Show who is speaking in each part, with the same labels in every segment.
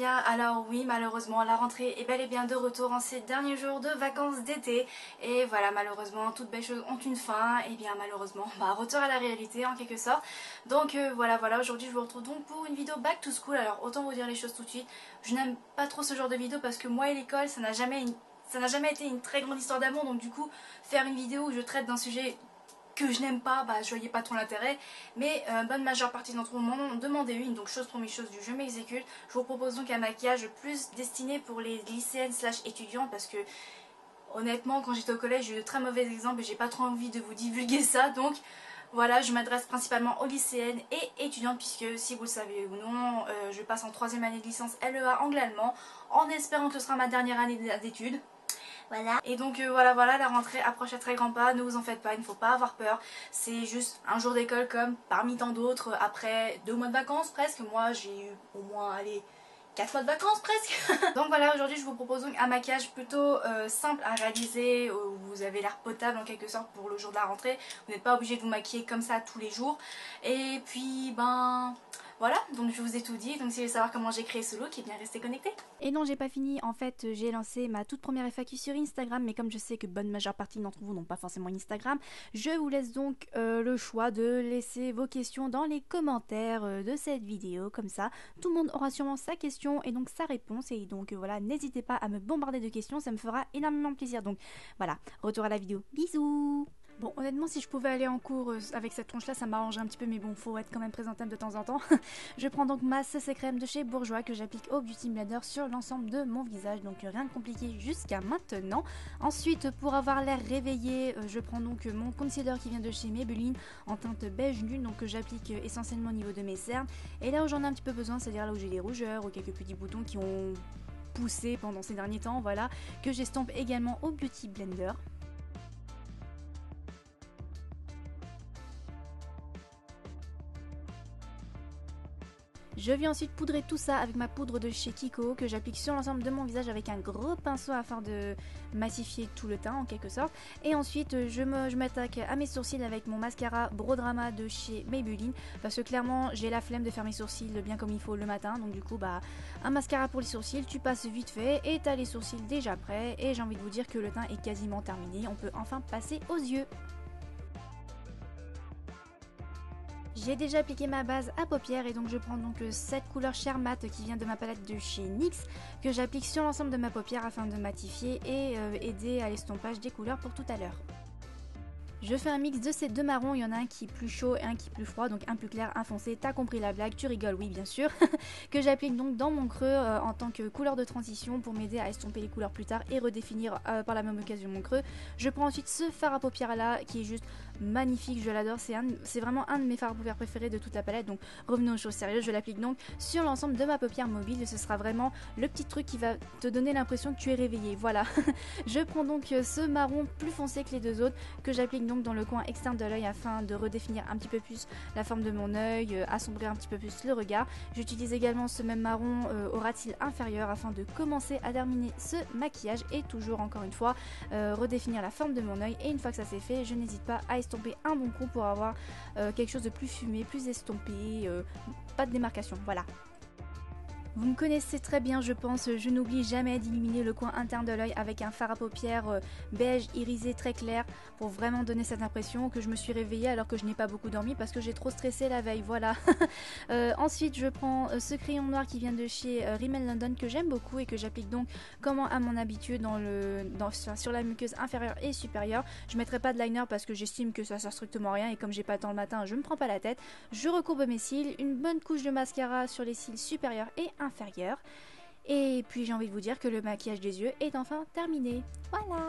Speaker 1: bien, alors oui, malheureusement, la rentrée est bel et bien de retour en ces derniers jours de vacances d'été. Et voilà, malheureusement, toutes belles choses ont une fin. Et bien malheureusement, retour à la réalité en quelque sorte. Donc voilà, aujourd'hui je vous retrouve donc pour une vidéo back to school. Alors autant vous dire les choses tout de suite, je n'aime pas trop ce genre de vidéo parce que moi et l'école, ça n'a jamais été une très grande histoire d'amour. Donc du coup, faire une vidéo où je traite d'un sujet que je n'aime pas, je voyais pas trop l'intérêt, mais bonne majeure partie d'entre vous m'en ont demandé une, donc chose promise chose due, je m'exécute. Je vous propose donc un maquillage plus destiné pour les lycéennes / étudiantes parce que honnêtement quand j'étais au collège j'ai eu de très mauvais exemples et j'ai pas trop envie de vous divulguer ça, donc voilà, je m'adresse principalement aux lycéennes et étudiantes puisque si vous le savez ou non, je passe en 3e année de licence LEA anglais-allemand en espérant que ce sera ma dernière année d'études. Voilà. Et donc voilà, la rentrée approche à très grands pas, ne vous en faites pas, il ne faut pas avoir peur. C'est juste un jour d'école comme parmi tant d'autres, après 2 mois de vacances presque. Moi j'ai eu au moins, allez, 4 mois de vacances presque. Donc voilà, aujourd'hui je vous propose donc un maquillage plutôt simple à réaliser, où vous avez l'air potable en quelque sorte pour le jour de la rentrée. Vous n'êtes pas obligé de vous maquiller comme ça tous les jours. Et puis voilà, donc je vous ai tout dit, donc si vous voulez savoir comment j'ai créé ce look, eh bien restez connectés. Et non, j'ai pas fini, en fait j'ai lancé ma toute première FAQ sur Instagram, mais comme je sais que bonne majeure partie d'entre vous n'ont pas forcément Instagram, je vous laisse donc le choix de laisser vos questions dans les commentaires de cette vidéo, comme ça tout le monde aura sûrement sa question et donc sa réponse, et donc voilà, n'hésitez pas à me bombarder de questions, ça me fera énormément plaisir. Donc voilà, retour à la vidéo, bisous. Bon, honnêtement, si je pouvais aller en cours avec cette tronche là, ça m'arrangerait un petit peu, mais bon, faut être quand même présentable de temps en temps. Je prends donc ma CC crème de chez Bourjois que j'applique au Beauty Blender sur l'ensemble de mon visage, donc rien de compliqué jusqu'à maintenant. Ensuite, pour avoir l'air réveillé, je prends donc mon concealer qui vient de chez Maybelline en teinte beige nude, donc que j'applique essentiellement au niveau de mes cernes. Et là où j'en ai un petit peu besoin, c'est-à-dire là où j'ai des rougeurs ou quelques petits boutons qui ont poussé pendant ces derniers temps, voilà, que j'estompe également au Beauty Blender. Je viens ensuite poudrer tout ça avec ma poudre de chez Kiko que j'applique sur l'ensemble de mon visage avec un gros pinceau afin de massifier tout le teint en quelque sorte. Et ensuite je m'attaque à mes sourcils avec mon mascara Brow Drama de chez Maybelline parce que clairement j'ai la flemme de faire mes sourcils bien comme il faut le matin. Donc du coup un mascara pour les sourcils, tu passes vite fait et t'as les sourcils déjà prêts. Et j'ai envie de vous dire que le teint est quasiment terminé, on peut enfin passer aux yeux. J'ai déjà appliqué ma base à paupières et donc je prends donc cette couleur Sheer Matte qui vient de ma palette de chez NYX que j'applique sur l'ensemble de ma paupière afin de matifier et aider à l'estompage des couleurs pour tout à l'heure. Je fais un mix de ces deux marrons, il y en a un qui est plus chaud et un qui est plus froid, donc un plus clair, un foncé, t'as compris la blague, tu rigoles, oui bien sûr, que j'applique donc dans mon creux en tant que couleur de transition pour m'aider à estomper les couleurs plus tard et redéfinir par la même occasion mon creux. Je prends ensuite ce fard à paupières là qui est juste magnifique, je l'adore, c'est vraiment un de mes fards à paupières préférés de toute la palette, donc revenons aux choses sérieuses, je l'applique donc sur l'ensemble de ma paupière mobile et ce sera vraiment le petit truc qui va te donner l'impression que tu es réveillé, voilà. Je prends donc ce marron plus foncé que les deux autres que j'applique donc dans le coin externe de l'œil afin de redéfinir un petit peu plus la forme de mon œil, assombrir un petit peu plus le regard. J'utilise également ce même marron au ras de cils inférieur afin de commencer à terminer ce maquillage et toujours encore une fois redéfinir la forme de mon œil, et une fois que ça c'est fait, je n'hésite pas à estomper un bon coup pour avoir quelque chose de plus fumé, plus estompé, pas de démarcation, voilà. Vous me connaissez très bien je pense, je n'oublie jamais d'illuminer le coin interne de l'œil avec un fard à paupières beige irisé très clair pour vraiment donner cette impression que je me suis réveillée alors que je n'ai pas beaucoup dormi parce que j'ai trop stressé la veille, voilà. Ensuite je prends ce crayon noir qui vient de chez Rimmel London que j'aime beaucoup et que j'applique donc comme à mon habitude sur la muqueuse inférieure et supérieure. Je mettrai pas de liner parce que j'estime que ça sert strictement à rien et comme j'ai pas le temps le matin je me prends pas la tête. Je recourbe mes cils, une bonne couche de mascara sur les cils supérieurs et inférieur, et puis j'ai envie de vous dire que le maquillage des yeux est enfin terminé, voilà.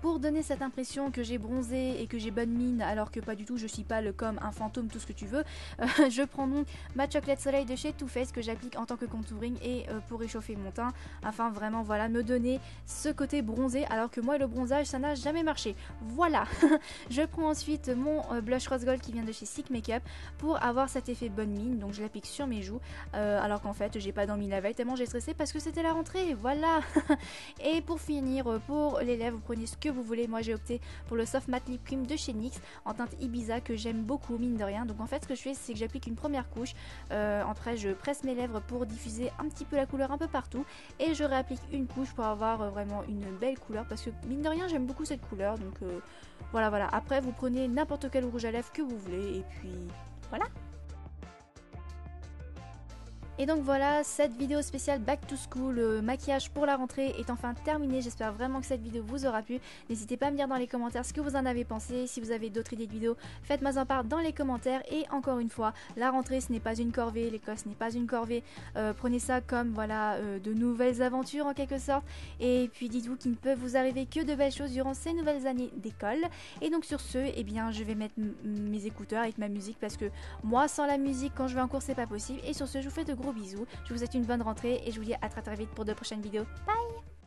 Speaker 1: Pour donner cette impression que j'ai bronzé et que j'ai bonne mine alors que pas du tout, je suis pâle comme un fantôme, tout ce que tu veux, je prends donc ma Chocolate Soleil de chez Too Faced que j'applique en tant que contouring et pour réchauffer mon teint afin vraiment voilà me donner ce côté bronzé alors que moi le bronzage ça n'a jamais marché, voilà. Je prends ensuite mon blush rose gold qui vient de chez Sick Makeup pour avoir cet effet bonne mine, donc je l'applique sur mes joues alors qu'en fait j'ai pas dormi la veille tellement j'ai stressé parce que c'était la rentrée, voilà. Et pour finir, pour les lèvres vous prenez ce que que vous voulez. Moi j'ai opté pour le Soft Matte Lip Cream de chez NYX en teinte Ibiza que j'aime beaucoup mine de rien. Donc en fait ce que je fais c'est que j'applique une première couche, après je presse mes lèvres pour diffuser un petit peu la couleur un peu partout et je réapplique une couche pour avoir vraiment une belle couleur parce que mine de rien j'aime beaucoup cette couleur. Donc voilà. Après vous prenez n'importe quel rouge à lèvres que vous voulez et puis voilà. Et donc voilà, cette vidéo spéciale Back to School, maquillage pour la rentrée est enfin terminée. J'espère vraiment que cette vidéo vous aura plu. N'hésitez pas à me dire dans les commentaires ce que vous en avez pensé. Si vous avez d'autres idées de vidéos, faites-moi en part dans les commentaires. Et encore une fois, la rentrée ce n'est pas une corvée, l'école ce n'est pas une corvée. Prenez ça comme voilà de nouvelles aventures en quelque sorte. Et puis dites-vous qu'il ne peut vous arriver que de belles choses durant ces nouvelles années d'école. Et donc sur ce, eh bien je vais mettre mes écouteurs avec ma musique parce que moi sans la musique quand je vais en cours c'est pas possible. Et sur ce, je vous fais de gros bisous, je vous souhaite une bonne rentrée et je vous dis à très vite pour de prochaines vidéos. Bye!